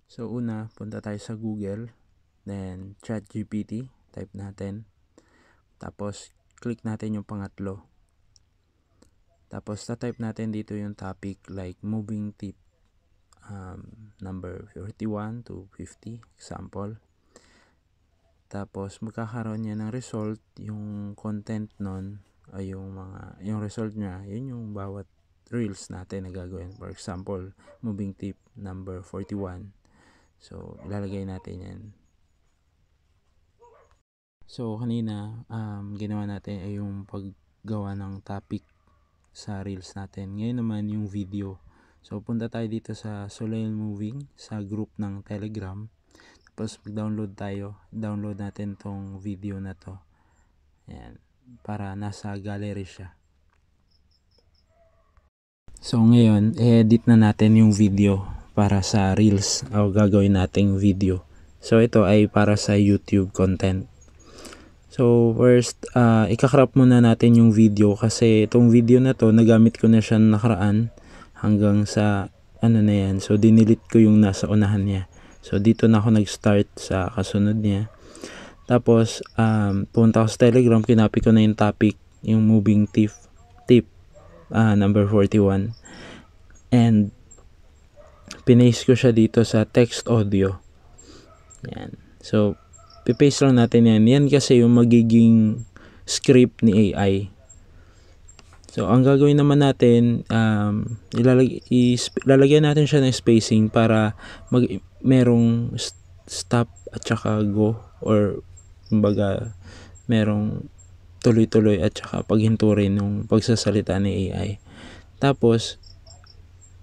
So una, punta tayo sa Google, then ChatGPT, type natin. Tapos click natin yung pangatlo. Tapos type natin dito yung topic like moving tip number 41 to 50, example. Tapos magkakaroon niya ng result, yung content nun ay yung result niya, yun yung bawat reels natin na gagawin. For example, moving tip number 41. So ilalagay natin yan. So kanina ginawa natin ay yung paggawa ng topic sa reels natin. Ngayon naman yung video. So punta tayo dito sa Soleil Moving sa group ng Telegram. Tapos mag-download tayo. Download natin tong video na to. Ayan, para nasa gallery siya. So ngayon, i-edit na natin yung video para sa reels o gagawin nating video. So ito ay para sa YouTube content. So first, ikakrop muna natin yung video kasi itong video na to, nagamit ko na siya nakaraan hanggang sa ano na yan. So dinilit ko yung nasa unahan niya. So dito na ako nag-start sa kasunod niya. Tapos punta ako sa Telegram, kinopy ko na yung topic, yung moving tip number 41. And pinaste ko siya dito sa text audio. Yan. So pipaste lang natin yan. Yan kasi yung magiging script ni AI. So ang gagawin naman natin, lalagyan natin siya ng spacing para merong stop at saka go, or kumbaga merong tuloy-tuloy at saka paghinto rin yung pagsasalita ni AI. Tapos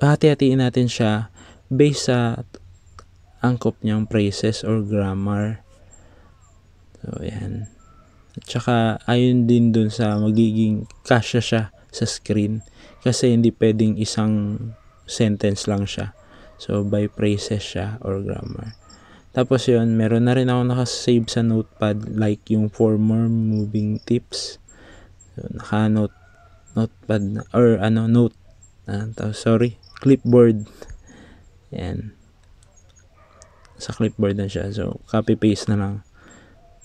hati-hatiin natin siya based sa angkop niyang phrases or grammar. So yan. At saka ayun din dun sa magiging kasya siya sa screen kasi hindi pwedeng isang sentence lang siya. So by phrases siya or grammar. Tapos yun, meron na rin ako nakasave sa notepad like yung 4 more moving tips. So, notepad na, or clipboard. Yan. Sa clipboard na siya. So copy paste na lang.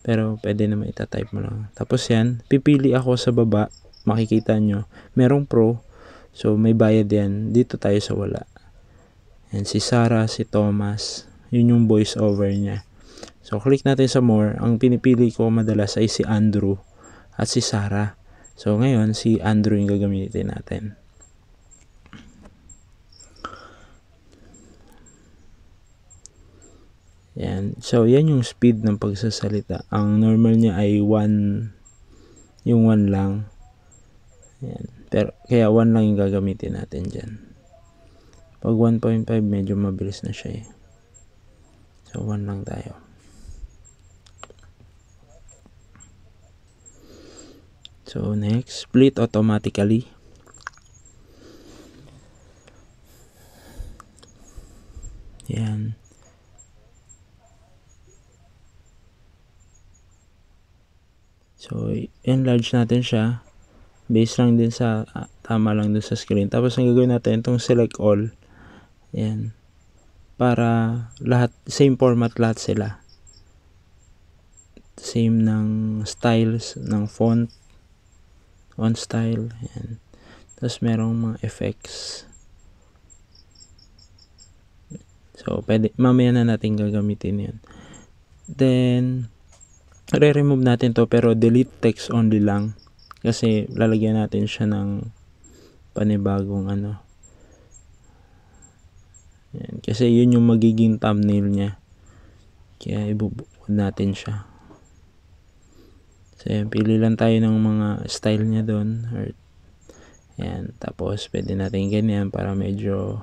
Pero pwede naman itatype mo lang. Tapos yan, pipili ako sa baba. Makikita nyo, merong pro. So may bayad yan. Dito tayo sa wala. Yan, si Sarah, si Thomas. Yun yung voice over niya. So click natin sa more. Ang pinipili ko madalas ay si Andrew at si Sarah. So ngayon, si Andrew yung gagamitin natin. Yan. So, yan yung speed ng pagsasalita. Ang normal niya ay 1, yung 1 lang. Yan. Pero, kaya 1 lang yung gagamitin natin dyan. Pag 1.5, medyo mabilis na siya eh. So, 1 lang tayo. So, next, split automatically. Yan. So, enlarge natin siya. Base lang din sa, tama lang dun sa screen. Tapos, ang gagawin natin, itong select all. Yan. Para lahat, same format lahat sila. Same ng styles, ng font. On style. Yan. Tapos, merong mga effects. So, pwede, mamaya na natin gagamitin yan. Then, re-remove natin to pero delete text only lang kasi lalagyan natin siya ng panibagong ano. Yan. Kasi yun yung magiging thumbnail niya. Kaya ibubukod natin siya. So yan, pili lang tayo ng mga style niya doon. Yan. Tapos pwede natin ganyan para medyo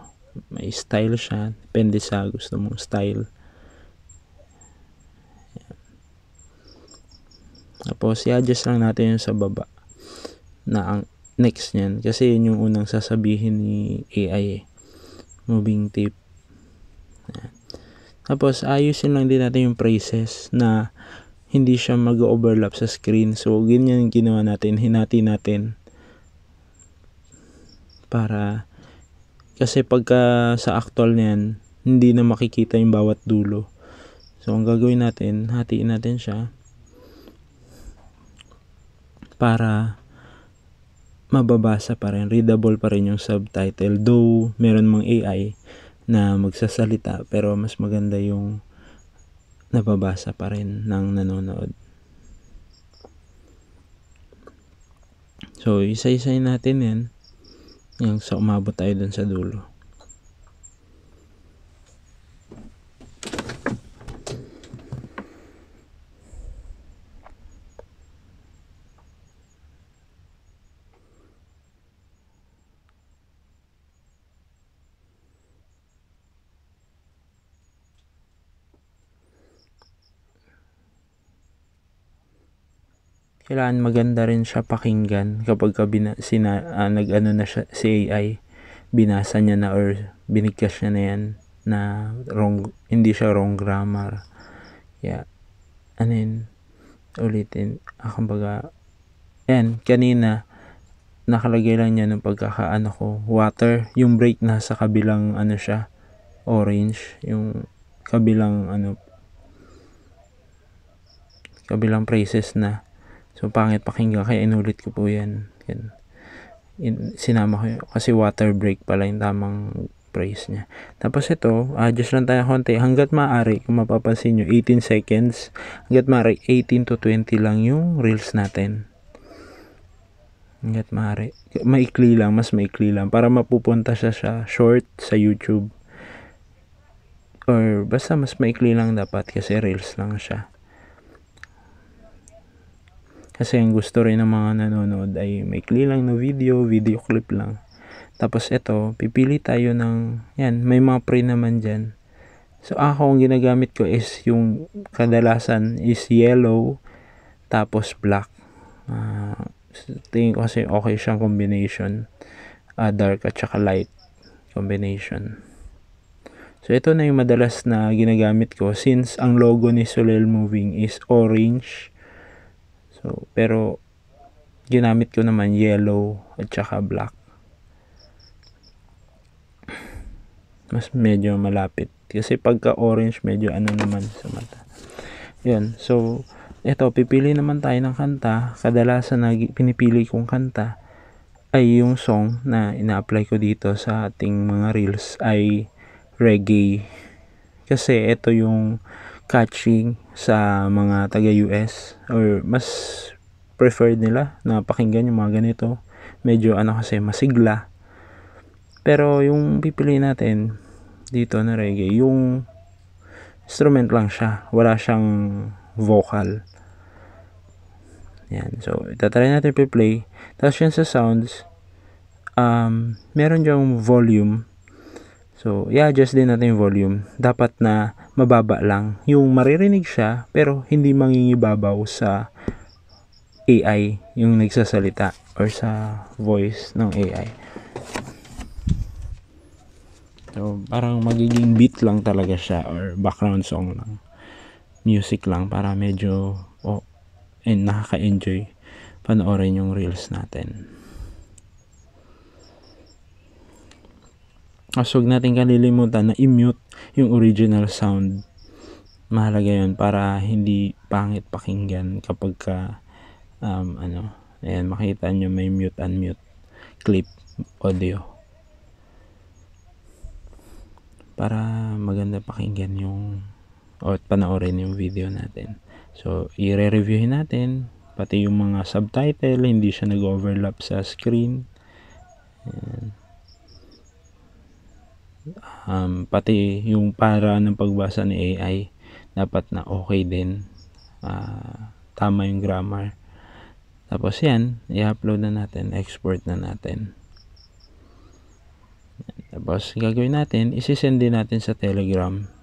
may style siya. Depende sa gusto mong style. Tapos i-adjust lang natin yung sa baba na ang next niyan kasi yun yung unang sasabihin ni AI moving tip. Ayan. Tapos ayusin lang din natin yung phrases na hindi siya mag-overlap sa screen. So ganyan yung ginawa natin, hinati natin para kasi pagka sa actual niyan hindi na makikita yung bawat dulo. So ang gagawin natin, hatiin natin siya para mababasa pa rin, readable pa rin yung subtitle. Though meron mang AI na magsasalita, pero mas maganda yung nababasa pa rin ng nanonood. So isa-isay natin yan yung sa umabot tayo dun sa dulo. Kailangan maganda rin siya pakinggan kapag nag-ano na siya, si AI, binasa niya na or binigkas niya na yan na hindi siya wrong grammar. Yeah. And then, ulitin. Kumbaga, yan, kanina, nakalagay lang niya ng pagkakaano ko, water. Yung break nasa kabilang, siya, orange. Yung kabilang, kabilang phrases na. So, pangit pakinggan. Kaya inulit ko po yan. Sinama ko kasi water break pala yung tamang phrase niya. Tapos ito, adjust lang tayo konti. Hanggat maaari, kung mapapansin nyo, 18 seconds. Hanggat maaari, 18 to 20 lang yung reels natin. Hanggat maaari. Maikli lang, mas maikli lang. Para mapupunta siya sa short sa YouTube. Or basta mas maikli lang dapat kasi reels lang siya. Kasi ang gusto rin ng mga nanonood ay maikli lang na video clip lang. Tapos ito, pipili tayo ng, yan, may mga pre naman dyan. So ako, ang ginagamit ko is yung kadalasan is yellow, tapos black. Tingin ko kasi okay siyang combination. Dark at saka light combination. So ito na yung madalas na ginagamit ko since ang logo ni Solel Moving is orange. So, pero ginamit ko naman yellow at saka black. Mas medyo malapit. Kasi pagka orange, medyo naman sa mata. Yun. So, ito, pipili naman tayo ng kanta. Kadalasan na pinipili kong kanta ay yung song na ina-apply ko dito sa ating mga reels ay reggae. Kasi ito yung catching sa mga taga-US or mas preferred nila na pakinggan yung mga ganito. Medyo kasi masigla. Pero yung pipili natin dito na reggae, yung instrument lang siya. Wala siyang vocal. Yan. So, itatry natin i-play. Tapos yan sa sounds, meron diyang volume. So, i-adjust din natin yung volume. Dapat na mababa lang. Yung maririnig siya, pero hindi mangingibabaw sa AI, yung nagsasalita or sa voice ng AI. So, parang magiging beat lang talaga siya or background song lang. Music lang para medyo nakaka-enjoy panoorin yung reels natin. Huwag natin kalilimutan na i-mute yung original sound. Mahalaga yun para hindi pangit pakinggan kapag ayan, makita nyo may mute unmute clip audio. Para maganda pakinggan yung o panoorin yung video natin. So, i-reviewin natin pati yung mga subtitle, hindi siya nag-overlap sa screen. Pati yung para ng pagbasa ni AI dapat na okay din, tama yung grammar. Tapos yan, i-upload na natin, export na natin. Tapos gagawin natin, isi-send din natin sa Telegram